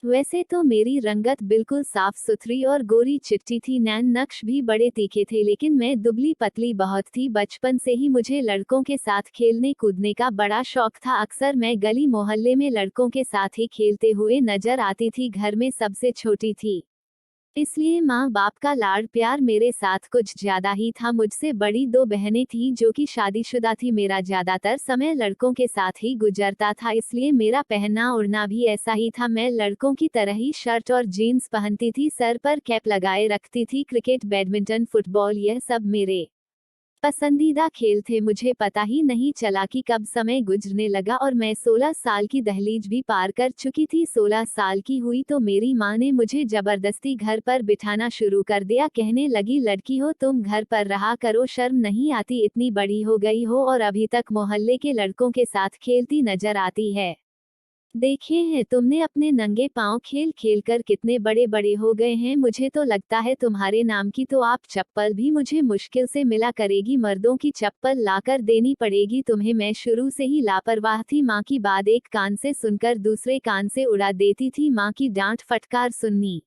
वैसे तो मेरी रंगत बिल्कुल साफ सुथरी और गोरी चिट्टी थी, नैन नक्श भी बड़े तीखे थे, लेकिन मैं दुबली पतली बहुत थी। बचपन से ही मुझे लड़कों के साथ खेलने कूदने का बड़ा शौक था। अक्सर मैं गली मोहल्ले में लड़कों के साथ ही खेलते हुए नजर आती थी। घर में सबसे छोटी थी, इसलिए माँ बाप का लाड़ प्यार मेरे साथ कुछ ज्यादा ही था। मुझसे बड़ी दो बहनें थीं जो कि शादीशुदा थी। मेरा ज्यादातर समय लड़कों के साथ ही गुजरता था, इसलिए मेरा पहनना ओढ़ना भी ऐसा ही था। मैं लड़कों की तरह ही शर्ट और जीन्स पहनती थी, सर पर कैप लगाए रखती थी। क्रिकेट, बैडमिंटन, फुटबॉल, यह सब मेरे पसंदीदा खेल थे। मुझे पता ही नहीं चला कि कब समय गुजरने लगा और मैं 16 साल की दहलीज भी पार कर चुकी थी। 16 साल की हुई तो मेरी माँ ने मुझे जबरदस्ती घर पर बिठाना शुरू कर दिया। कहने लगी, लड़की हो तुम, घर पर रहा करो, शर्म नहीं आती, इतनी बड़ी हो गई हो और अभी तक मोहल्ले के लड़कों के साथ खेलती नजर आती है। देखे हैं तुमने अपने नंगे पांव खेल खेल कर कितने बड़े बड़े हो गए हैं। मुझे तो लगता है तुम्हारे नाम की तो आप चप्पल भी मुझे मुश्किल से मिला करेगी। मर्दों की चप्पल लाकर देनी पड़ेगी तुम्हें। मैं शुरू से ही लापरवाह थी। माँ की बात एक कान से सुनकर दूसरे कान से उड़ा देती थी। माँ की डांट फटकार सुननी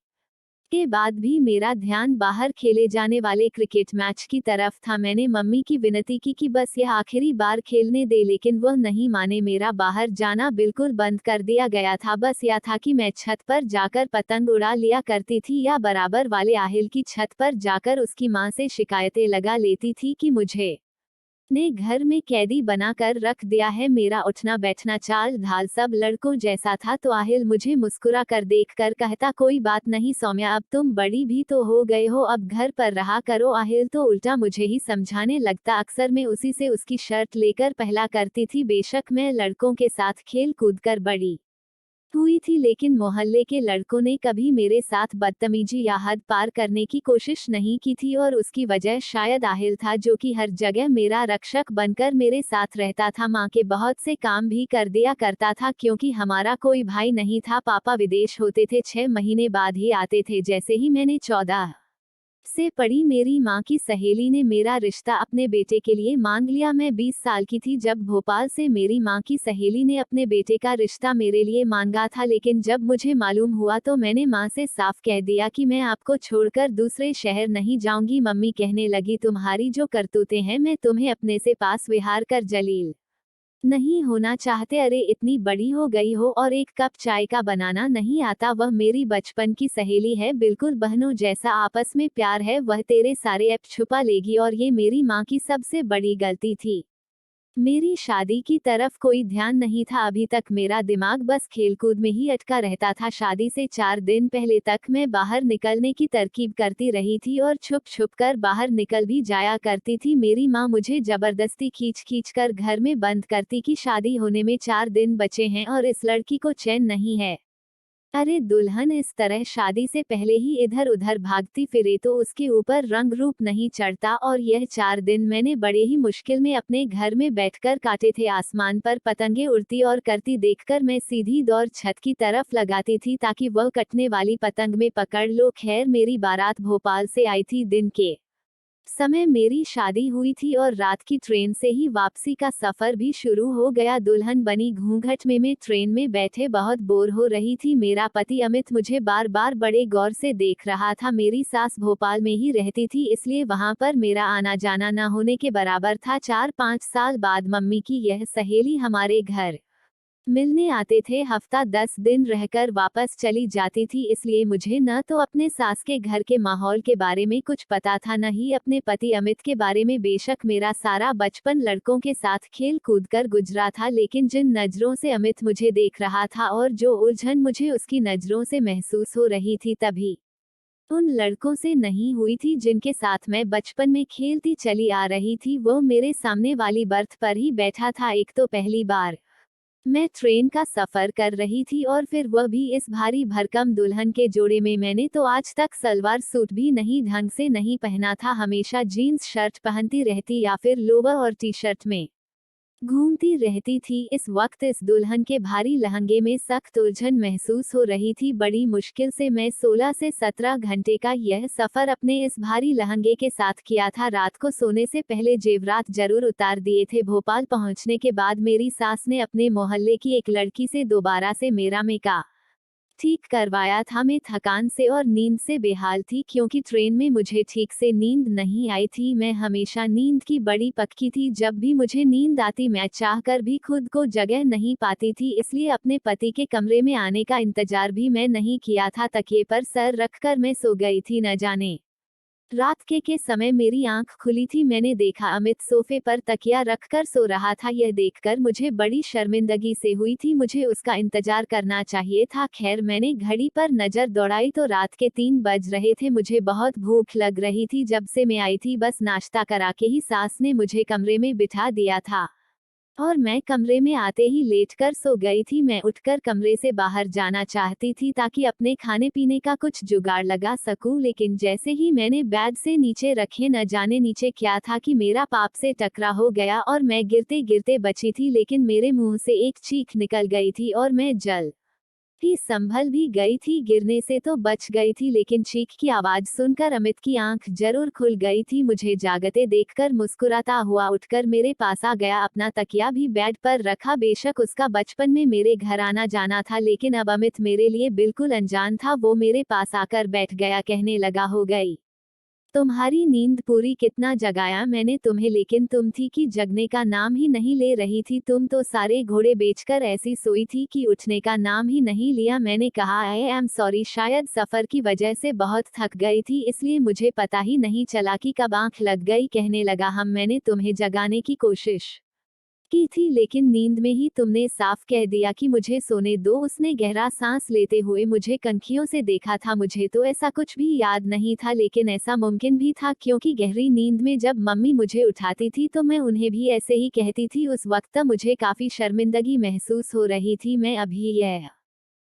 के बाद भी मेरा ध्यान बाहर खेले जाने वाले क्रिकेट मैच की तरफ था। मैंने मम्मी की विनती की कि बस यह आखिरी बार खेलने दे, लेकिन वह नहीं माने। मेरा बाहर जाना बिल्कुल बंद कर दिया गया था। बस यह था कि मैं छत पर जाकर पतंग उड़ा लिया करती थी या बराबर वाले आहिल की छत पर जाकर उसकी माँ से शिकायतें लगा लेती थी कि मुझे ने घर में कैदी बनाकर रख दिया है। मेरा उठना बैठना चाल ढाल सब लड़कों जैसा था। तो आहिल मुझे मुस्कुरा कर देख कर कहता, कोई बात नहीं सौम्या, अब तुम बड़ी भी तो हो गए हो, अब घर पर रहा करो। आहिल तो उल्टा मुझे ही समझाने लगता। अक्सर मैं उसी से उसकी शर्ट लेकर पहला करती थी। बेशक मैं लड़कों के साथ खेल कूद कर बड़ी हुई थी, लेकिन मोहल्ले के लड़कों ने कभी मेरे साथ बदतमीजी या हद पार करने की कोशिश नहीं की थी और उसकी वजह शायद आहिल था, जो कि हर जगह मेरा रक्षक बनकर मेरे साथ रहता था। माँ के बहुत से काम भी कर दिया करता था, क्योंकि हमारा कोई भाई नहीं था। पापा विदेश होते थे, 6 महीने बाद ही आते थे। जैसे ही मैंने 14 से पड़ी, मेरी माँ की सहेली ने मेरा रिश्ता अपने बेटे के लिए मांग लिया। मैं 20 साल की थी जब भोपाल से मेरी माँ की सहेली ने अपने बेटे का रिश्ता मेरे लिए मांगा था, लेकिन जब मुझे मालूम हुआ तो मैंने माँ से साफ कह दिया कि मैं आपको छोड़कर दूसरे शहर नहीं जाऊंगी। मम्मी कहने लगी, तुम्हारी जो करतूतें हैं, मैं तुम्हें अपने से पास विहार कर जलील नहीं होना चाहते। अरे इतनी बड़ी हो गई हो और एक कप चाय का बनाना नहीं आता। वह मेरी बचपन की सहेली है, बिल्कुल बहनों जैसा आपस में प्यार है। वह तेरे सारे ऐप छुपा लेगी और ये मेरी माँ की सबसे बड़ी गलती थी। मेरी शादी की तरफ कोई ध्यान नहीं था। अभी तक मेरा दिमाग बस खेलकूद में ही अटका रहता था। शादी से 4 दिन पहले तक मैं बाहर निकलने की तरकीब करती रही थी और छुप छुप कर बाहर निकल भी जाया करती थी। मेरी माँ मुझे जबरदस्ती खींच खींच कर घर में बंद करती कि शादी होने में 4 दिन बचे हैं और इस लड़की को चैन नहीं है। अरे दुल्हन इस तरह शादी से पहले ही इधर उधर भागती फिरे तो उसके ऊपर रंग रूप नहीं चढ़ता। और यह 4 दिन मैंने बड़े ही मुश्किल में अपने घर में बैठकर काटे थे। आसमान पर पतंगे उड़ती और करती देखकर मैं सीधी दौड़ छत की तरफ लगाती थी ताकि वह कटने वाली पतंग में पकड़ लो। खैर मेरी बारात भोपाल से आई थी। दिन के समय मेरी शादी हुई थी और रात की ट्रेन से ही वापसी का सफर भी शुरू हो गया। दुल्हन बनी घूंघट में मैं ट्रेन में बैठे बहुत बोर हो रही थी। मेरा पति अमित मुझे बार बार बड़े गौर से देख रहा था। मेरी सास भोपाल में ही रहती थी, इसलिए वहां पर मेरा आना जाना न होने के बराबर था। 4-5 साल बाद मम्मी की यह सहेली हमारे घर मिलने आते थे। हफ्ता 10 दिन रहकर वापस चली जाती थी, इसलिए मुझे न तो अपने सास के घर के माहौल के बारे में कुछ पता था, न ही अपने पति अमित के बारे में। बेशक मेरा सारा बचपन लड़कों के साथ खेल कूद कर गुजरा था, लेकिन जिन नजरों से अमित मुझे देख रहा था और जो उलझन मुझे उसकी नजरों से महसूस हो रही थी, तभी उन लड़कों से नहीं हुई थी जिनके साथ मैं बचपन में खेलती चली आ रही थी। वो मेरे सामने वाली बर्थ पर ही बैठा था। एक तो पहली बार मैं ट्रेन का सफर कर रही थी और फिर वह भी इस भारी भरकम दुल्हन के जोड़े में। मैंने तो आज तक सलवार सूट भी नहीं ढंग से नहीं पहना था, हमेशा जीन्स शर्ट पहनती रहती या फिर लोवर और टी शर्ट में घूमती रहती थी। इस वक्त इस दुल्हन के भारी लहंगे में सख्त उलझन महसूस हो रही थी। बड़ी मुश्किल से मैं 16 से 17 घंटे का यह सफर अपने इस भारी लहंगे के साथ किया था। रात को सोने से पहले जेवरात जरूर उतार दिए थे। भोपाल पहुंचने के बाद मेरी सास ने अपने मोहल्ले की एक लड़की से दोबारा से मेरा मेकअप ठीक करवाया था। मैं थकान से और नींद से बेहाल थी क्योंकि ट्रेन में मुझे ठीक से नींद नहीं आई थी। मैं हमेशा नींद की बड़ी पक्की थी। जब भी मुझे नींद आती मैं चाहकर भी खुद को जगह नहीं पाती थी, इसलिए अपने पति के कमरे में आने का इंतजार भी मैं नहीं किया था। तकिए पर सर रखकर मैं सो गई थी। न जाने रात के समय मेरी आंख खुली थी। मैंने देखा अमित सोफे पर तकिया रखकर सो रहा था। यह देखकर मुझे बड़ी शर्मिंदगी से हुई थी। मुझे उसका इंतजार करना चाहिए था। खैर, मैंने घड़ी पर नजर दौड़ाई तो रात के 3 बज रहे थे। मुझे बहुत भूख लग रही थी। जब से मैं आई थी बस नाश्ता करा के ही सास ने मुझे कमरे में बिठा दिया था और मैं कमरे में आते ही लेटकर सो गई थी। मैं उठकर कमरे से बाहर जाना चाहती थी ताकि अपने खाने पीने का कुछ जुगाड़ लगा सकूं, लेकिन जैसे ही मैंने बैग से नीचे रखे, न जाने नीचे क्या था कि मेरा पाप से टकरा हो गया और मैं गिरते गिरते बची थी। लेकिन मेरे मुंह से एक चीख निकल गई थी और मैं जल ही संभल भी गई थी। गिरने से तो बच गई थी, लेकिन चीख की आवाज सुनकर अमित की आंख जरूर खुल गई थी। मुझे जागते देखकर मुस्कुराता हुआ उठकर मेरे पास आ गया। अपना तकिया भी बेड पर रखा। बेशक उसका बचपन में मेरे घर आना जाना था, लेकिन अब अमित मेरे लिए बिल्कुल अनजान था। वो मेरे पास आकर बैठ गया। कहने लगा, हो गई तुम्हारी नींद पूरी? कितना जगाया मैंने तुम्हें, लेकिन तुम थी कि जगने का नाम ही नहीं ले रही थी। तुम तो सारे घोड़े बेचकर ऐसी सोई थी कि उठने का नाम ही नहीं लिया। मैंने कहा, आई एम सॉरी, शायद सफर की वजह से बहुत थक गई थी, इसलिए मुझे पता ही नहीं चला कि कब आंख लग गई। कहने लगा, हम मैंने तुम्हें जगाने की कोशिश की थी, लेकिन नींद में ही तुमने साफ कह दिया कि मुझे सोने दो। उसने गहरा सांस लेते हुए मुझे कनखियों से देखा था। मुझे तो ऐसा कुछ भी याद नहीं था, लेकिन ऐसा मुमकिन भी था क्योंकि गहरी नींद में जब मम्मी मुझे उठाती थी तो मैं उन्हें भी ऐसे ही कहती थी। उस वक्त मुझे काफी शर्मिंदगी महसूस हो रही थी। मैं अभी यह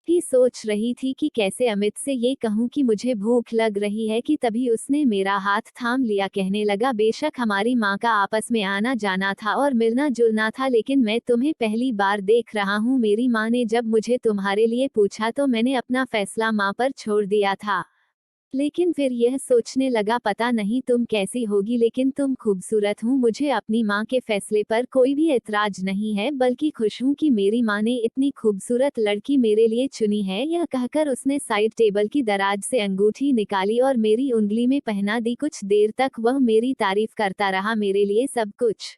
ही सोच रही थी कि कैसे अमित से ये कहूं कि मुझे भूख लग रही है कि तभी उसने मेरा हाथ थाम लिया। कहने लगा, बेशक हमारी माँ का आपस में आना जाना था और मिलना जुलना था, लेकिन मैं तुम्हें पहली बार देख रहा हूँ। मेरी माँ ने जब मुझे तुम्हारे लिए पूछा तो मैंने अपना फैसला माँ पर छोड़ दिया था, लेकिन फिर यह सोचने लगा पता नहीं तुम कैसी होगी, लेकिन तुम खूबसूरत हूँ। मुझे अपनी माँ के फैसले पर कोई भी ऐतराज नहीं है, बल्कि खुश हूँ कि मेरी माँ ने इतनी खूबसूरत लड़की मेरे लिए चुनी है। यह कहकर उसने साइड टेबल की दराज से अंगूठी निकाली और मेरी उंगली में पहना दी। कुछ देर तक वह मेरी तारीफ करता रहा। मेरे लिए सब कुछ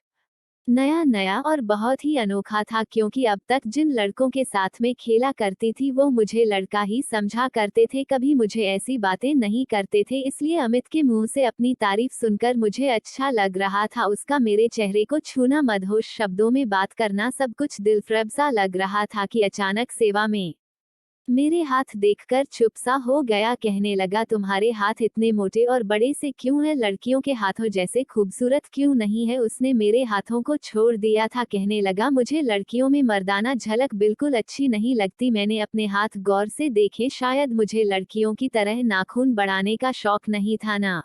नया नया और बहुत ही अनोखा था, क्योंकि अब तक जिन लड़कों के साथ में खेला करती थी वो मुझे लड़का ही समझा करते थे, कभी मुझे ऐसी बातें नहीं करते थे। इसलिए अमित के मुंह से अपनी तारीफ सुनकर मुझे अच्छा लग रहा था। उसका मेरे चेहरे को छूना, मदहोश शब्दों में बात करना, सब कुछ दिलफरेब सा लग रहा था कि अचानक सेवा में मेरे हाथ देखकर चुप सा हो गया। कहने लगा, तुम्हारे हाथ इतने मोटे और बड़े से क्यों हैं? लड़कियों के हाथों जैसे खूबसूरत क्यों नहीं है? उसने मेरे हाथों को छोड़ दिया था। कहने लगा, मुझे लड़कियों में मर्दाना झलक बिल्कुल अच्छी नहीं लगती। मैंने अपने हाथ गौर से देखे। शायद मुझे लड़कियों की तरह नाखून बढ़ाने का शौक नहीं था, ना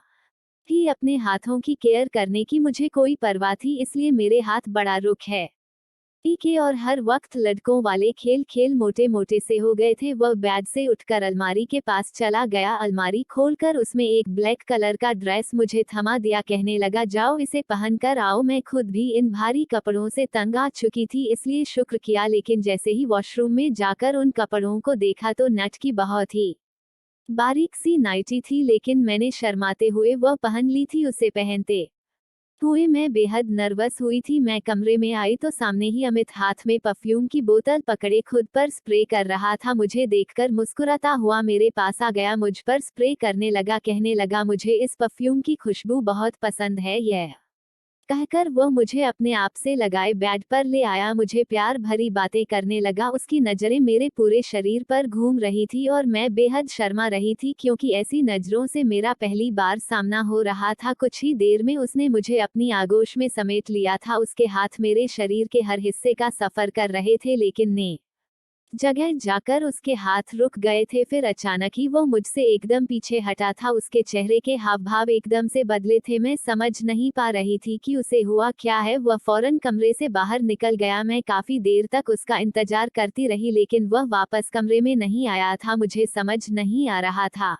ही अपने हाथों की केयर करने की मुझे कोई परवाह थी, इसलिए मेरे हाथ बड़ा रुख है के और हर वक्त लड़कों वाले खेल खेल मोटे मोटे से हो गए थे। वह बेड से उठकर अलमारी के पास चला गया। अलमारी खोलकर उसमें एक ब्लैक कलर का ड्रेस मुझे थमा दिया। कहने लगा, जाओ इसे पहन कर आओ। मैं खुद भी इन भारी कपड़ों से तंग आ चुकी थी, इसलिए शुक्र किया, लेकिन जैसे ही वॉशरूम में जाकर उन कपड़ों को देखा तो नेट की बहुत ही बारीक सी नाइटी थी, लेकिन मैंने शर्माते हुए वह पहन ली थी। उसे पहनते हुए मैं बेहद नर्वस हुई थी। मैं कमरे में आई तो सामने ही अमित हाथ में परफ्यूम की बोतल पकड़े खुद पर स्प्रे कर रहा था। मुझे देखकर मुस्कुराता हुआ मेरे पास आ गया, मुझ पर स्प्रे करने लगा। कहने लगा, मुझे इस परफ्यूम की खुशबू बहुत पसंद है। यह कहकर वह मुझे अपने आप से लगाए बेड पर ले आया। मुझे प्यार भरी बातें करने लगा। उसकी नजरें मेरे पूरे शरीर पर घूम रही थी और मैं बेहद शर्मा रही थी, क्योंकि ऐसी नजरों से मेरा पहली बार सामना हो रहा था। कुछ ही देर में उसने मुझे अपनी आगोश में समेट लिया था। उसके हाथ मेरे शरीर के हर हिस्से का सफर कर रहे थे, लेकिन ने जगह जाकर उसके हाथ रुक गए थे। फिर अचानक ही वो मुझसे एकदम पीछे हटा था। उसके चेहरे के हाव भाव एकदम से बदले थे। मैं समझ नहीं पा रही थी कि उसे हुआ क्या है। वह फौरन कमरे से बाहर निकल गया। मैं काफी देर तक उसका इंतजार करती रही, लेकिन वह वापस कमरे में नहीं आया था। मुझे समझ नहीं आ रहा था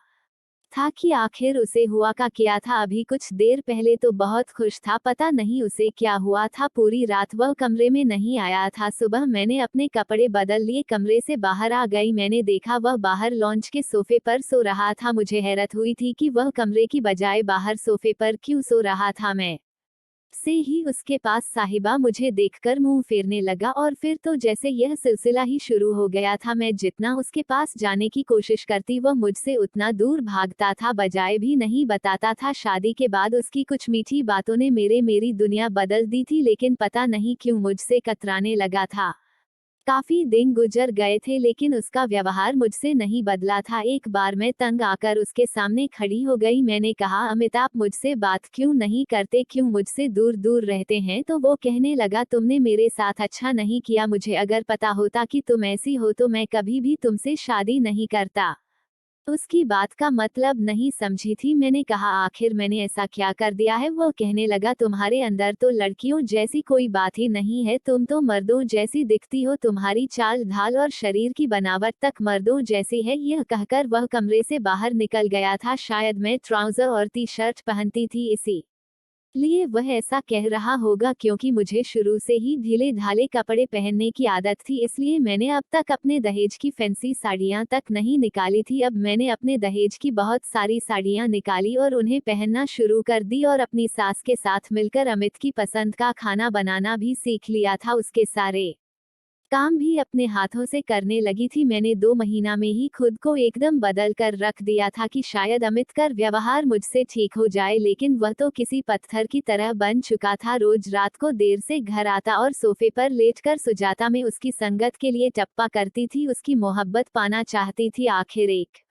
था कि आखिर उसे हुआ का क्या था। अभी कुछ देर पहले तो बहुत खुश था, पता नहीं उसे क्या हुआ था। पूरी रात वह कमरे में नहीं आया था। सुबह मैंने अपने कपड़े बदल लिए, कमरे से बाहर आ गई। मैंने देखा वह बाहर लॉन्च के सोफे पर सो रहा था। मुझे हैरत हुई थी कि वह कमरे की बजाय बाहर सोफे पर क्यों सो रहा था। मैं से ही उसके पास साहिबा मुझे देखकर मुंह फेरने लगा और फिर तो जैसे यह सिलसिला ही शुरू हो गया था। मैं जितना उसके पास जाने की कोशिश करती वह मुझसे उतना दूर भागता था, बजाय भी नहीं बताता था। शादी के बाद उसकी कुछ मीठी बातों ने मेरी दुनिया बदल दी थी, लेकिन पता नहीं क्यों मुझसे कतराने लगा था। काफी दिन गुजर गए थे लेकिन उसका व्यवहार मुझसे नहीं बदला था। एक बार मैं तंग आकर उसके सामने खड़ी हो गई। मैंने कहा, अमित आप मुझसे बात क्यों नहीं करते, क्यों मुझसे दूर दूर रहते हैं। तो वो कहने लगा, तुमने मेरे साथ अच्छा नहीं किया। मुझे अगर पता होता कि तुम ऐसी हो तो मैं कभी भी तुमसे शादी नहीं करता। उसकी बात का मतलब नहीं समझी थी। मैंने कहा, आखिर मैंने ऐसा क्या कर दिया है। वो कहने लगा, तुम्हारे अंदर तो लड़कियों जैसी कोई बात ही नहीं है, तुम तो मर्दों जैसी दिखती हो। तुम्हारी चाल ढाल और शरीर की बनावट तक मर्दों जैसी है। यह कहकर वह कमरे से बाहर निकल गया था। शायद मैं ट्राउजर और टी शर्ट पहनती थी, इसी लिए वह ऐसा कह रहा होगा। क्योंकि मुझे शुरू से ही ढीले ढाले कपड़े पहनने की आदत थी, इसलिए मैंने अब तक अपने दहेज की फैंसी साड़ियां तक नहीं निकाली थी। अब मैंने अपने दहेज की बहुत सारी साड़ियां निकाली और उन्हें पहनना शुरू कर दी और अपनी सास के साथ मिलकर अमित की पसंद का खाना बनाना भी सीख लिया था। उसके सारे काम भी अपने हाथों से करने लगी थी। मैंने 2 महीना में ही खुद को एकदम बदल कर रख दिया था कि शायद अमित का व्यवहार मुझसे ठीक हो जाए, लेकिन वह तो किसी पत्थर की तरह बन चुका था। रोज रात को देर से घर आता और सोफे पर लेटकर सुजाता में उसकी संगत के लिए टप्पा करती थी, उसकी मोहब्बत पाना चाहती थी। आखिर एक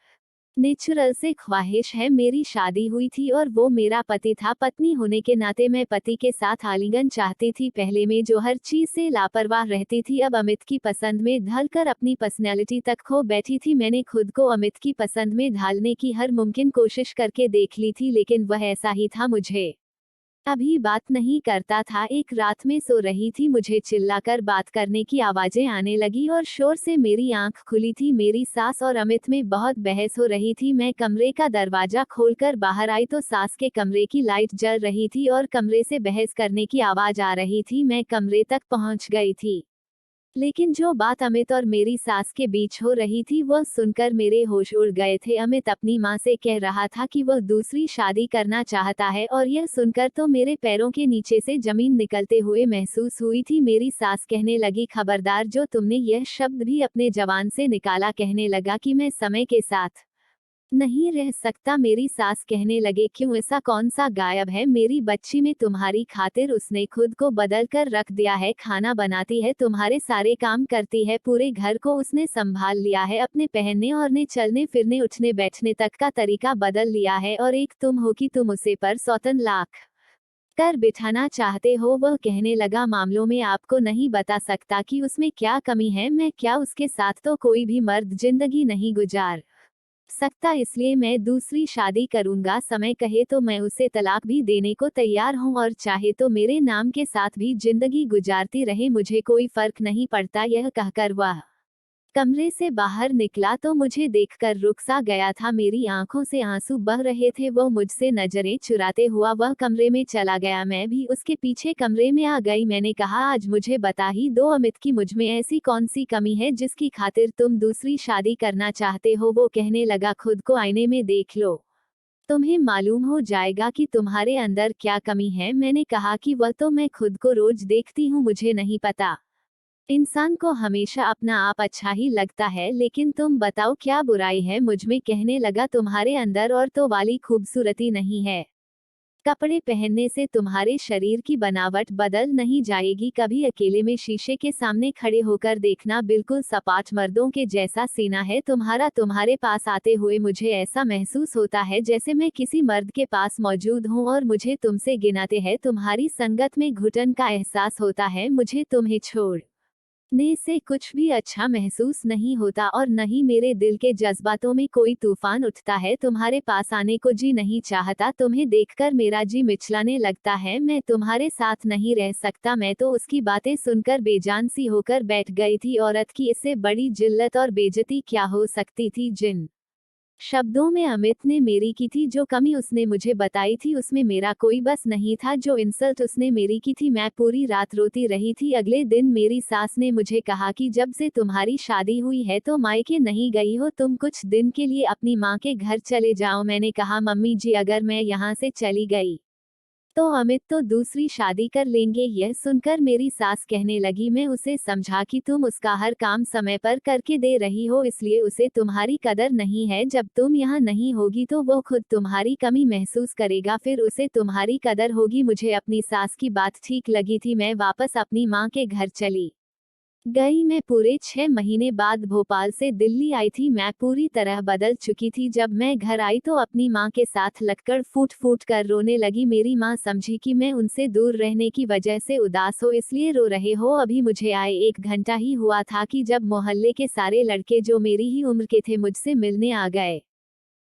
नेचुरल से ख्वाहिश है। मेरी शादी हुई थी और वो मेरा पति था। पत्नी होने के नाते मैं पति के साथ आलिंगन चाहती थी। पहले मैं जो हर चीज से लापरवाह रहती थी, अब अमित की पसंद में ढलकर अपनी पर्सनैलिटी तक खो बैठी थी। मैंने खुद को अमित की पसंद में ढालने की हर मुमकिन कोशिश करके देख ली थी, लेकिन वह ऐसा ही था, मुझे अभी बात नहीं करता था। एक रात में सो रही थी, मुझे चिल्लाकर बात करने की आवाजें आने लगी और शोर से मेरी आंख खुली थी। मेरी सास और अमित में बहुत बहस हो रही थी। मैं कमरे का दरवाजा खोलकर बाहर आई तो सास के कमरे की लाइट जल रही थी और कमरे से बहस करने की आवाज आ रही थी। मैं कमरे तक पहुंच गई थी, लेकिन जो बात अमित और मेरी सास के बीच हो रही थी वह सुनकर मेरे होश उड़ गए थे। अमित अपनी माँ से कह रहा था कि वह दूसरी शादी करना चाहता है और यह सुनकर तो मेरे पैरों के नीचे से जमीन निकलते हुए महसूस हुई थी। मेरी सास कहने लगी, खबरदार, जो तुमने यह शब्द भी अपने जबान से निकाला। कहने लगा कि मैं समय के साथ नहीं रह सकता। मेरी सास कहने लगे, क्यों, ऐसा कौन सा गायब है मेरी बच्ची में तुम्हारी खातिर। उसने खुद को बदल कर रख दिया है, खाना बनाती है, तुम्हारे सारे काम करती है, पूरे घर को उसने संभाल लिया है। अपने पहनने और चलने फिरने उठने बैठने तक का तरीका बदल लिया है। और एक तुम हो कि तुम उसे पर सौतन लाख कर बिठाना चाहते हो। वह कहने लगा, मामलों में आपको नहीं बता सकता कि उसमें क्या कमी है। मैं क्या, उसके साथ तो कोई भी मर्द जिंदगी नहीं गुजार सकता, इसलिए मैं दूसरी शादी करूंगा। समय कहे तो मैं उसे तलाक भी देने को तैयार हूं और चाहे तो मेरे नाम के साथ भी जिंदगी गुजारती रहे, मुझे कोई फर्क नहीं पड़ता। यह कहकर वह कमरे से बाहर निकला तो मुझे देखकर रुक सा गया था। मेरी आंखों से आंसू बह रहे थे। वो मुझसे नजरें चुराते हुआ वह कमरे में चला गया। मैं भी उसके पीछे कमरे में आ गई। मैंने कहा, आज मुझे बता ही दो, अमित की मुझ में ऐसी कौन सी कमी है जिसकी खातिर तुम दूसरी शादी करना चाहते हो। वो कहने लगा, खुद को आईने में देख लो, तुम्हें मालूम हो जाएगा कि तुम्हारे अंदर क्या कमी है। मैंने कहा कि वह तो मैं खुद को रोज देखती हूँ, मुझे नहीं पता। इंसान को हमेशा अपना आप अच्छा ही लगता है, लेकिन तुम बताओ क्या बुराई है मुझमें। कहने लगा, तुम्हारे अंदर और तो वाली खूबसूरती नहीं है। कपड़े पहनने से तुम्हारे शरीर की बनावट बदल नहीं जाएगी। कभी अकेले में शीशे के सामने खड़े होकर देखना, बिल्कुल सपाट मर्दों के जैसा सीना है तुम्हारा। तुम्हारे पास आते हुए मुझे ऐसा महसूस होता है जैसे मैं किसी मर्द के पास मौजूद हूँ और मुझे तुमसे गिनाते हैं। तुम्हारी संगत में घुटन का एहसास होता है। मुझे तुम्हें छोड़ ने से कुछ भी अच्छा महसूस नहीं होता और न ही मेरे दिल के जज्बातों में कोई तूफान उठता है। तुम्हारे पास आने को जी नहीं चाहता, तुम्हें देखकर मेरा जी मिचलाने लगता है। मैं तुम्हारे साथ नहीं रह सकता। मैं तो उसकी बातें सुनकर बेजान सी होकर बैठ गई थी। औरत की इससे बड़ी जिल्लत और बेइज्जती क्या हो सकती थी। जिन शब्दों में अमित ने मेरी की थी। जो कमी उसने मुझे बताई थी उसमें मेरा कोई बस नहीं था। जो इंसल्ट उसने मेरी की थी, मैं पूरी रात रोती रही थी। अगले दिन मेरी सास ने मुझे कहा कि जब से तुम्हारी शादी हुई है तो मायके नहीं गई हो, तुम कुछ दिन के लिए अपनी माँ के घर चले जाओ। मैंने कहा मम्मी जी, अगर मैं यहाँ से चली गई तो अमित तो दूसरी शादी कर लेंगे। यह सुनकर मेरी सास कहने लगी, मैं उसे समझा कि तुम उसका हर काम समय पर करके दे रही हो, इसलिए उसे तुम्हारी कदर नहीं है। जब तुम यहाँ नहीं होगी तो वो खुद तुम्हारी कमी महसूस करेगा, फिर उसे तुम्हारी कदर होगी। मुझे अपनी सास की बात ठीक लगी थी। मैं वापस अपनी माँ के घर चली गई। मैं पूरे 6 महीने बाद भोपाल से दिल्ली आई थी। मैं पूरी तरह बदल चुकी थी। जब मैं घर आई तो अपनी माँ के साथ लगकर फूट फूट कर रोने लगी। मेरी माँ समझी कि मैं उनसे दूर रहने की वजह से उदास हो, इसलिए रो रहे हो। अभी मुझे आए 1 घंटा ही हुआ था कि जब मोहल्ले के सारे लड़के जो मेरी ही उम्र के थे मुझसे मिलने आ गए,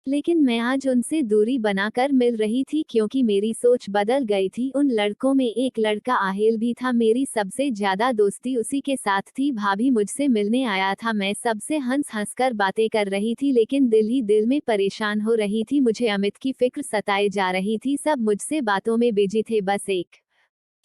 लेकिन मैं आज उनसे दूरी बनाकर मिल रही थी क्योंकि मेरी सोच बदल गई थी। उन लड़कों में एक लड़का आहिल भी था। मेरी सबसे ज्यादा दोस्ती उसी के साथ थी। भाभी मुझसे मिलने आया था। मैं सबसे हंस हंस कर बातें कर रही थी, लेकिन दिल ही दिल में परेशान हो रही थी। मुझे अमित की फिक्र सताए जा रही थी। सब मुझसे बातों में बिजी थे। बस एक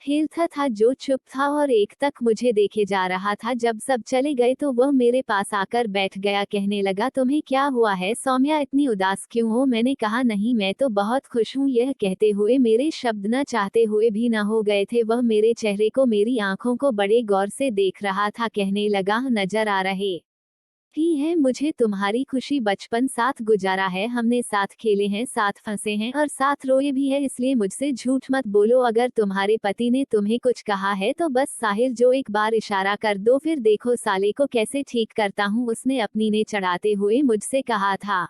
हेल्थ था जो चुप था और एक तक मुझे देखे जा रहा था। जब सब चले गए तो वह मेरे पास आकर बैठ गया। कहने लगा, तुम्हें क्या हुआ है सौम्या, इतनी उदास क्यों हो? मैंने कहा, नहीं मैं तो बहुत खुश हूँ। यह कहते हुए मेरे शब्द न चाहते हुए भी न हो गए थे। वह मेरे चेहरे को, मेरी आंखों को बड़े गौर से देख रहा था। कहने लगा, नजर आ रहे ही है मुझे तुम्हारी खुशी। बचपन साथ गुजारा है हमने, साथ खेले हैं, साथ फंसे हैं और साथ रोए भी है, इसलिए मुझसे झूठ मत बोलो। अगर तुम्हारे पति ने तुम्हें कुछ कहा है तो बस साहिल जो एक बार इशारा कर दो, फिर देखो साले को कैसे ठीक करता हूँ। उसने अपनी ने चढ़ाते हुए मुझसे कहा था।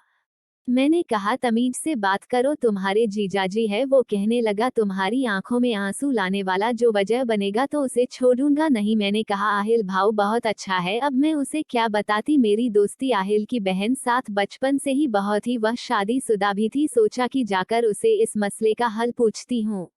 मैंने कहा, तमीज से बात करो, तुम्हारे जीजाजी है। वो कहने लगा, तुम्हारी आंखों में आंसू लाने वाला जो वजह बनेगा तो उसे छोड़ूंगा नहीं। मैंने कहा, आहिल भाव बहुत अच्छा है, अब मैं उसे क्या बताती। मेरी दोस्ती आहिल की बहन साथ बचपन से ही बहुत ही, वह शादीशुदा भी थी। सोचा कि जाकर उसे इस मसले का हल पूछती हूँ,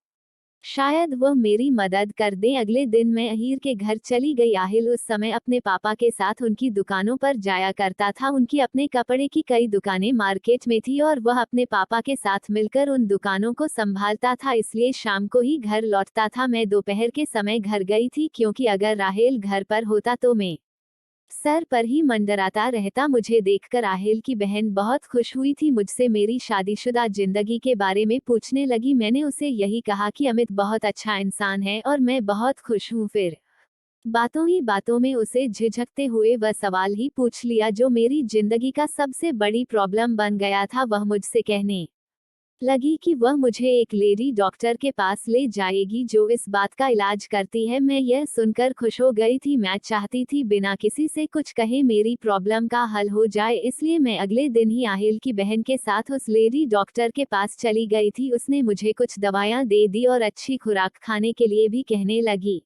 शायद वह मेरी मदद कर दे। अगले दिन मैं अहीर के घर चली गई। आहिल उस समय अपने पापा के साथ उनकी दुकानों पर जाया करता था। उनकी अपने कपड़े की कई दुकानें मार्केट में थी और वह अपने पापा के साथ मिलकर उन दुकानों को संभालता था, इसलिए शाम को ही घर लौटता था। मैं दोपहर के समय घर गई थी क्योंकि अगर राहेल घर पर होता तो मैं सर पर ही मंडराता रहता। मुझे देखकर आहिल की बहन बहुत खुश हुई थी। मुझसे मेरी शादीशुदा जिंदगी के बारे में पूछने लगी। मैंने उसे यही कहा कि अमित बहुत अच्छा इंसान है और मैं बहुत खुश हूँ। फिर बातों ही बातों में उसे झिझकते हुए वह सवाल ही पूछ लिया जो मेरी जिंदगी का सबसे बड़ी प्रॉब्लम बन गया था। वह मुझसे कहने लगी कि वह मुझे एक लेडी डॉक्टर के पास ले जाएगी जो इस बात का इलाज करती है। मैं यह सुनकर खुश हो गई थी। मैं चाहती थी बिना किसी से कुछ कहे मेरी प्रॉब्लम का हल हो जाए, इसलिए मैं अगले दिन ही आहिल की बहन के साथ उस लेडी डॉक्टर के पास चली गई थी। उसने मुझे कुछ दवाइयाँ दे दी और अच्छी खुराक खाने के लिए भी कहने लगी।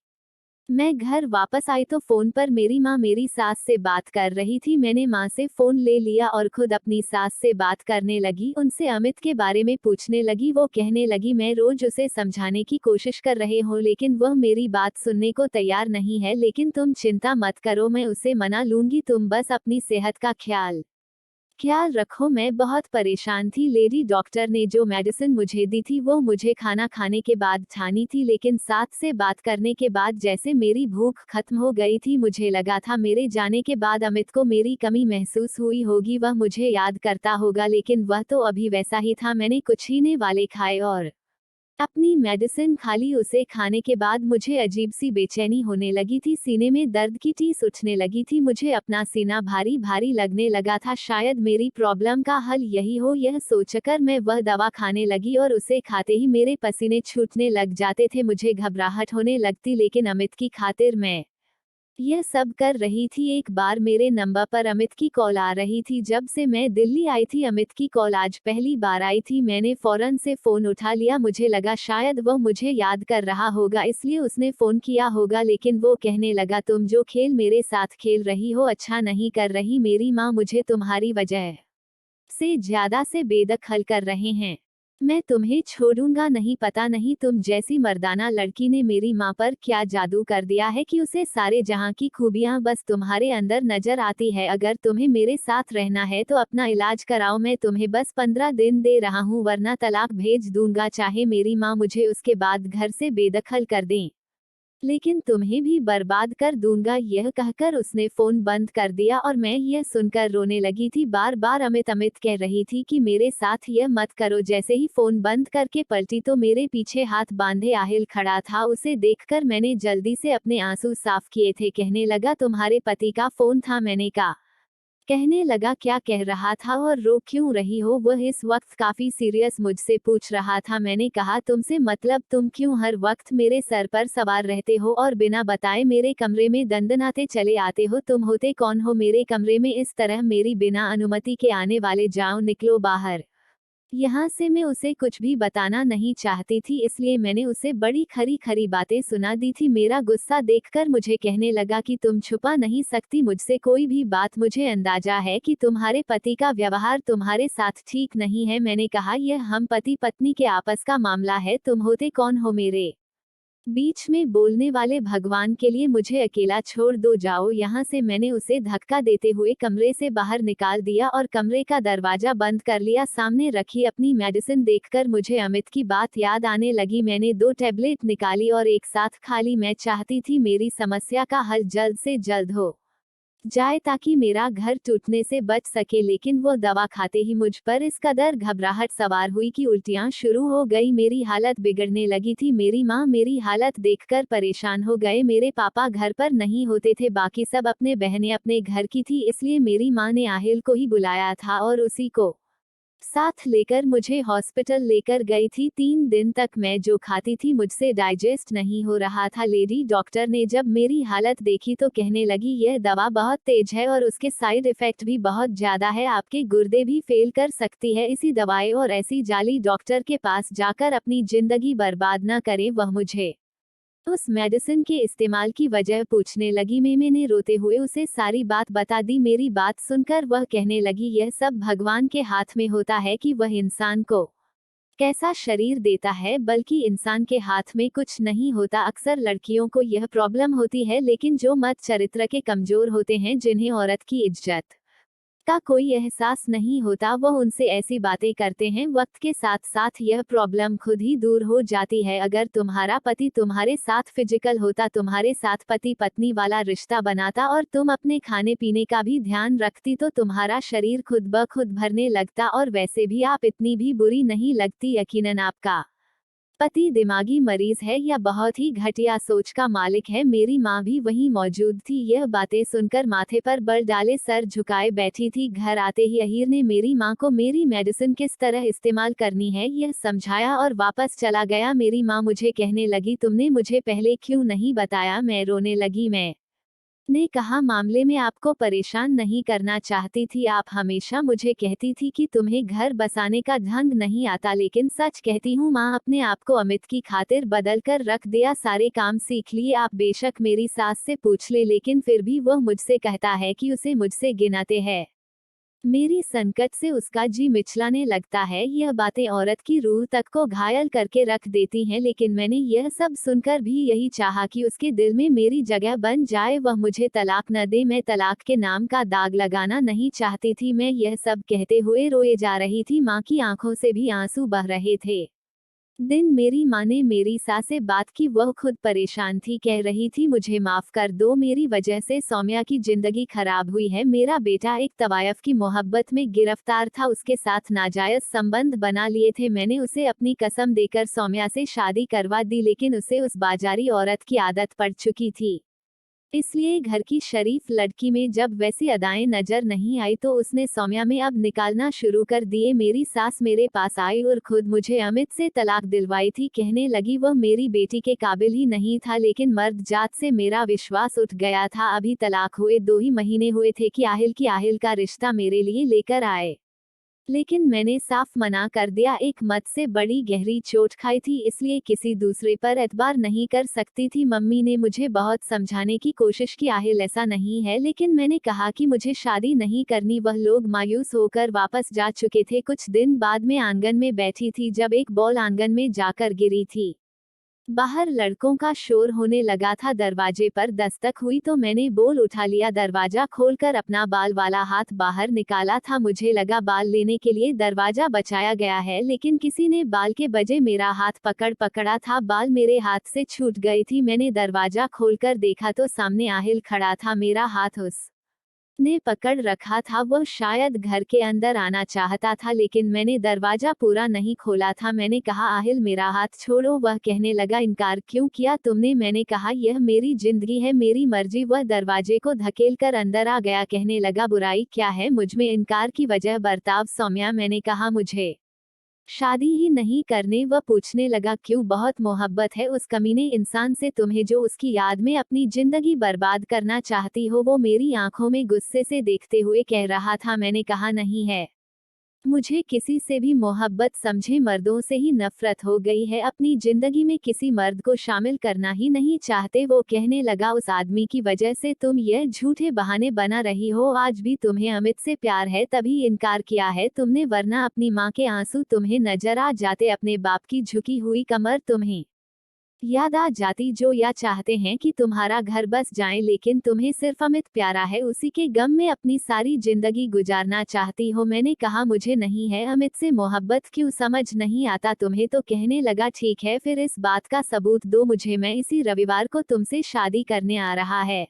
मैं घर वापस आई तो फोन पर मेरी माँ मेरी सास से बात कर रही थी। मैंने माँ से फोन ले लिया और खुद अपनी सास से बात करने लगी। उनसे अमित के बारे में पूछने लगी। वो कहने लगी, मैं रोज उसे समझाने की कोशिश कर रहे हूँ लेकिन वह मेरी बात सुनने को तैयार नहीं है। लेकिन तुम चिंता मत करो, मैं उसे मना लूंगी। तुम बस अपनी सेहत का ख्याल रखो। मैं बहुत परेशान थी। लेडी डॉक्टर ने जो मेडिसिन मुझे दी थी वो मुझे खाना खाने के बाद खानी थी, लेकिन साथ से बात करने के बाद जैसे मेरी भूख खत्म हो गई थी। मुझे लगा था मेरे जाने के बाद अमित को मेरी कमी महसूस हुई होगी, वह मुझे याद करता होगा, लेकिन वह तो अभी वैसा ही था। मैंने कुछ ही ने वाले खाए और अपनी मेडिसिन खा ली। उसे खाने के बाद मुझे अजीब सी बेचैनी होने लगी थी। सीने में दर्द की टीस उठने लगी थी। मुझे अपना सीना भारी भारी लगने लगा था। शायद मेरी प्रॉब्लम का हल यही हो, यह सोचकर मैं वह दवा खाने लगी और उसे खाते ही मेरे पसीने छूटने लग जाते थे। मुझे घबराहट होने लगती, लेकिन अमित की खातिर मैं यह सब कर रही थी। एक बार मेरे नंबर पर अमित की कॉल आ रही थी। जब से मैं दिल्ली आई थी अमित की कॉल आज पहली बार आई थी। मैंने फौरन से फोन उठा लिया। मुझे लगा शायद वह मुझे याद कर रहा होगा इसलिए उसने फोन किया होगा, लेकिन वो कहने लगा, तुम जो खेल मेरे साथ खेल रही हो अच्छा नहीं कर रही। मेरी माँ मुझे तुम्हारी वजह से ज्यादा से बेदखल कर रहे हैं। मैं तुम्हें छोड़ूंगा नहीं। पता नहीं तुम जैसी मर्दाना लड़की ने मेरी माँ पर क्या जादू कर दिया है कि उसे सारे जहां की खूबियां बस तुम्हारे अंदर नजर आती है। अगर तुम्हें मेरे साथ रहना है तो अपना इलाज कराओ। मैं तुम्हें बस 15 दिन दे रहा हूँ वरना तलाक भेज दूंगा, चाहे मेरी माँ मुझे उसके बाद घर से बेदखल कर दें, लेकिन तुम्हें भी बर्बाद कर दूंगा। यह कहकर उसने फोन बंद कर दिया और मैं यह सुनकर रोने लगी थी। बार बार अमित अमित कह रही थी कि मेरे साथ यह मत करो। जैसे ही फोन बंद करके पलटी तो मेरे पीछे हाथ बांधे आहिल खड़ा था। उसे देखकर मैंने जल्दी से अपने आंसू साफ किए थे। कहने लगा तुम्हारे पति का फोन था। मैंने कहा, कहने लगा क्या कह रहा था और रो क्यों रही हो। वह इस वक्त काफी सीरियस मुझसे पूछ रहा था। मैंने कहा तुमसे मतलब तुम क्यों हर वक्त मेरे सर पर सवार रहते हो और बिना बताए मेरे कमरे में दंदनाते चले आते हो। तुम होते कौन हो मेरे कमरे में इस तरह मेरी बिना अनुमति के आने वाले? जाओ निकलो बाहर यहाँ से। मैं उसे कुछ भी बताना नहीं चाहती थी, इसलिए मैंने उसे बड़ी खरी खरी बातें सुना दी थी। मेरा गुस्सा देखकर मुझे कहने लगा कि तुम छुपा नहीं सकती मुझसे कोई भी बात। मुझे अंदाजा है कि तुम्हारे पति का व्यवहार तुम्हारे साथ ठीक नहीं है। मैंने कहा यह हम पति पत्नी के आपस का मामला है, तुम होते कौन हो मेरे बीच में बोलने वाले? भगवान के लिए मुझे अकेला छोड़ दो, जाओ यहाँ से। मैंने उसे धक्का देते हुए कमरे से बाहर निकाल दिया और कमरे का दरवाजा बंद कर लिया। सामने रखी अपनी मेडिसिन देखकर मुझे अमित की बात याद आने लगी। मैंने 2 टैबलेट निकाली और एक साथ खा ली। मैं चाहती थी मेरी समस्या का हल जल्द से जल्द हो जाए ताकि मेरा घर टूटने से बच सके, लेकिन वो दवा खाते ही मुझ पर इस कदर घबराहट सवार हुई कि उल्टियां शुरू हो गई। मेरी हालत बिगड़ने लगी थी। मेरी माँ मेरी हालत देखकर परेशान हो गए। मेरे पापा घर पर नहीं होते थे, बाकी सब अपने बहनें अपने घर की थी, इसलिए मेरी माँ ने आहिल को ही बुलाया था और उसी को साथ लेकर मुझे हॉस्पिटल लेकर गई थी। 3 दिन तक मैं जो खाती थी मुझसे डाइजेस्ट नहीं हो रहा था। लेडी डॉक्टर ने जब मेरी हालत देखी तो कहने लगी यह दवा बहुत तेज है और उसके साइड इफेक्ट भी बहुत ज्यादा है, आपके गुर्दे भी फेल कर सकती है। इसी दवाई और ऐसी जाली डॉक्टर के पास जाकर अपनी जिंदगी बर्बाद न करें। वह मुझे उस मेडिसिन के इस्तेमाल की वजह पूछने लगी। मैंने रोते हुए उसे सारी बात बता दी। मेरी बात सुनकर वह कहने लगी यह सब भगवान के हाथ में होता है कि वह इंसान को कैसा शरीर देता है, बल्कि इंसान के हाथ में कुछ नहीं होता। अक्सर लड़कियों को यह प्रॉब्लम होती है, लेकिन जो मत चरित्र के कमजोर होते हैं, जिन्हें औरत की इज्जत का कोई एहसास नहीं होता, वह उनसे ऐसी बातें करते हैं। वक्त के साथ साथ यह प्रॉब्लम खुद ही दूर हो जाती है। अगर तुम्हारा पति तुम्हारे साथ फिजिकल होता, तुम्हारे साथ पति पत्नी वाला रिश्ता बनाता और तुम अपने खाने पीने का भी ध्यान रखती, तो तुम्हारा शरीर खुद ब खुद भरने लगता। और वैसे भी आप इतनी भी बुरी नहीं लगती। यकीनन आपका पति दिमागी मरीज है या बहुत ही घटिया सोच का मालिक है। मेरी माँ भी वहीं मौजूद थी। यह बातें सुनकर माथे पर बल डाले सर झुकाए बैठी थी। घर आते ही अहीर ने मेरी माँ को मेरी मेडिसिन किस तरह इस्तेमाल करनी है यह समझाया और वापस चला गया। मेरी माँ मुझे कहने लगी तुमने मुझे पहले क्यों नहीं बताया? मैं रोने लगी। मैं ने कहा मामले में आपको परेशान नहीं करना चाहती थी। आप हमेशा मुझे कहती थी कि तुम्हें घर बसाने का ढंग नहीं आता, लेकिन सच कहती हूँ माँ, अपने आप को अमित की खातिर बदल कर रख दिया। सारे काम सीख लिए। आप बेशक मेरी सास से पूछ ले, लेकिन फिर भी वह मुझसे कहता है कि उसे मुझसे गिनाते हैं। मेरी संकट से उसका जी मिचलाने लगता है। यह बातें औरत की रूह तक को घायल करके रख देती हैं, लेकिन मैंने यह सब सुनकर भी यही चाहा कि उसके दिल में मेरी जगह बन जाए, वह मुझे तलाक न दे। मैं तलाक के नाम का दाग लगाना नहीं चाहती थी। मैं यह सब कहते हुए रोए जा रही थी। माँ की आंखों से भी आंसू बह रहे थे। दिन मेरी माँ ने मेरी सास से बात की। वह खुद परेशान थी। कह रही थी मुझे माफ कर दो, मेरी वजह से सौम्या की जिंदगी खराब हुई है। मेरा बेटा एक तवायफ की मोहब्बत में गिरफ्तार था, उसके साथ नाजायज संबंध बना लिए थे। मैंने उसे अपनी कसम देकर सौम्या से शादी करवा दी, लेकिन उसे उस बाजारी औरत की आदत पड़ चुकी थी। इसलिए घर की शरीफ लड़की में जब वैसी अदाएं नजर नहीं आई तो उसने सौम्या में अब निकालना शुरू कर दिए। मेरी सास मेरे पास आई और खुद मुझे अमित से तलाक दिलवाई थी। कहने लगी वह मेरी बेटी के काबिल ही नहीं था, लेकिन मर्द जात से मेरा विश्वास उठ गया था। अभी तलाक हुए 2 ही महीने हुए थे कि आहिल का रिश्ता मेरे लिए लेकर आए। लेकिन मैंने साफ मना कर दिया। एक मत से बड़ी गहरी चोट खाई थी, इसलिए किसी दूसरे पर एतबार नहीं कर सकती थी। मम्मी ने मुझे बहुत समझाने की कोशिश की, आहिल ऐसा नहीं है, लेकिन मैंने कहा कि मुझे शादी नहीं करनी। वह लोग मायूस होकर वापस जा चुके थे। कुछ दिन बाद मैं आंगन में बैठी थी जब एक बॉल आंगन में जाकर गिरी थी। बाहर लड़कों का शोर होने लगा था। दरवाजे पर दस्तक हुई तो मैंने बॉल उठा लिया। दरवाजा खोलकर अपना बाल वाला हाथ बाहर निकाला था। मुझे लगा बाल लेने के लिए दरवाजा बचाया गया है, लेकिन किसी ने बाल के बजाय मेरा हाथ पकड़ा था। बाल मेरे हाथ से छूट गई थी। मैंने दरवाजा खोलकर देखा तो सामने आहिल खड़ा था। मेरा हाथ उस ने पकड़ रखा था। वह शायद घर के अंदर आना चाहता था, लेकिन मैंने दरवाजा पूरा नहीं खोला था। मैंने कहा, आहिल मेरा हाथ छोड़ो। वह कहने लगा, इनकार क्यों किया तुमने? मैंने कहा, यह मेरी जिंदगी है, मेरी मर्जी। वह दरवाजे को धकेलकर अंदर आ गया। कहने लगा, बुराई क्या है मुझमें? इनकार की वजह बर्ताव सौम्या। मैंने कहा, मुझे शादी ही नहीं करने। वह पूछने लगा, क्यों? बहुत मोहब्बत है उस कमीने इंसान से तुम्हें, जो उसकी याद में अपनी जिंदगी बर्बाद करना चाहती हो। वो मेरी आंखों में गुस्से से देखते हुए कह रहा था। मैंने कहा, नहीं है मुझे किसी से भी मोहब्बत, समझे मर्दों से ही नफरत हो गई है। अपनी जिंदगी में किसी मर्द को शामिल करना ही नहीं चाहते। वो कहने लगा, उस आदमी की वजह से तुम यह झूठे बहाने बना रही हो। आज भी तुम्हें अमित से प्यार है, तभी इनकार किया है तुमने, वरना अपनी माँ के आंसू तुम्हें नजर आ जाते, अपने बाप की झुकी हुई कमर तुम्हें याद आ जाती, जो या चाहते हैं कि तुम्हारा घर बस जाए, लेकिन तुम्हें सिर्फ अमित प्यारा है। उसी के गम में अपनी सारी जिंदगी गुजारना चाहती हो। मैंने कहा, मुझे नहीं है अमित से मोहब्बत। क्यों समझ नहीं आता तुम्हें? तो कहने लगा, ठीक है फिर इस बात का सबूत दो मुझे, मैं इसी रविवार को तुमसे शादी करने आ रहा है।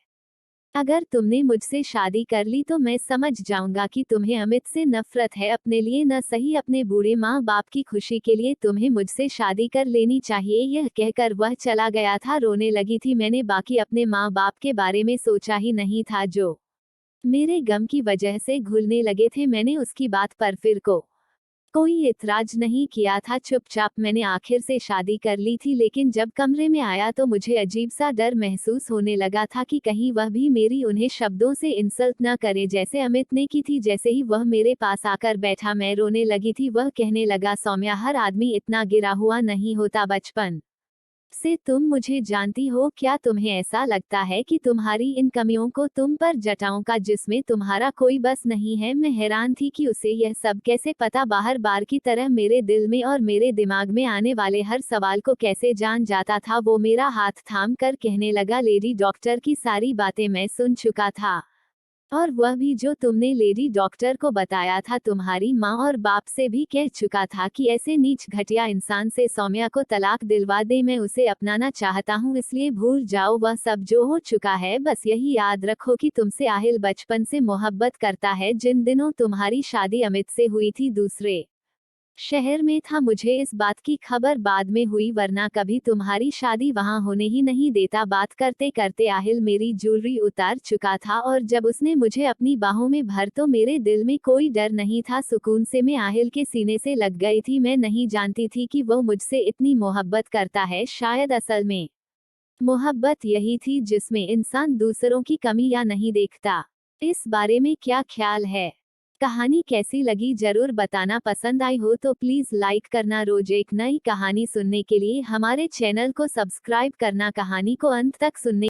अगर तुमने मुझसे शादी कर ली तो मैं समझ जाऊंगा कि तुम्हें अमित से नफरत है। अपने लिए न सही, अपने बूढ़े माँ बाप की खुशी के लिए तुम्हें मुझसे शादी कर लेनी चाहिए। यह कहकर वह चला गया था। रोने लगी थी। मैंने बाकी अपने माँ बाप के बारे में सोचा ही नहीं था, जो मेरे गम की वजह से घुलने लगे थे। मैंने उसकी बात पर फिर कोई इतराज नहीं किया था। चुपचाप मैंने आखिर से शादी कर ली थी, लेकिन जब कमरे में आया तो मुझे अजीब सा डर महसूस होने लगा था कि कहीं वह भी मेरी उन्हें शब्दों से इंसल्ट न करे, जैसे अमित ने की थी। जैसे ही वह मेरे पास आकर बैठा, मैं रोने लगी थी। वह कहने लगा, सौम्या, हर आदमी इतना गिरा हुआ नहीं होता। बचपन से तुम मुझे जानती हो। क्या तुम्हें ऐसा लगता है कि तुम्हारी इन कमियों को तुम पर जताऊंगा, जिसमें तुम्हारा कोई बस नहीं है? मैं हैरान थी कि उसे यह सब कैसे पता, बाहर बार की तरह मेरे दिल में और मेरे दिमाग में आने वाले हर सवाल को कैसे जान जाता था। वो मेरा हाथ थाम कर कहने लगा, लेडी डॉक्टर की सारी बातें मैं सुन चुका था, और वह भी जो तुमने लेडी डॉक्टर को बताया था। तुम्हारी माँ और बाप से भी कह चुका था कि ऐसे नीच घटिया इंसान से सौम्या को तलाक दिलवा दे। मैं उसे अपनाना चाहता हूँ, इसलिए भूल जाओ वह सब जो हो चुका है। बस यही याद रखो कि तुमसे आहिल बचपन से मोहब्बत करता है। जिन दिनों तुम्हारी शादी अमित से हुई थी, दूसरे शहर में था। मुझे इस बात की खबर बाद में हुई, वरना कभी तुम्हारी शादी वहां होने ही नहीं देता। बात करते करते आहिल मेरी ज्वेलरी उतार चुका था, और जब उसने मुझे अपनी बाहों में भर तो मेरे दिल में कोई डर नहीं था। सुकून से मैं आहिल के सीने से लग गई थी। मैं नहीं जानती थी कि वह मुझसे इतनी मोहब्बत करता है। शायद असल में मोहब्बत यही थी जिसमें इंसान दूसरों की कमी या नहीं देखता। इस बारे में क्या ख्याल है? कहानी कैसी लगी जरूर बताना। पसंद आई हो तो प्लीज लाइक करना। रोज एक नई कहानी सुनने के लिए हमारे चैनल को सब्सक्राइब करना। कहानी को अंत तक सुनने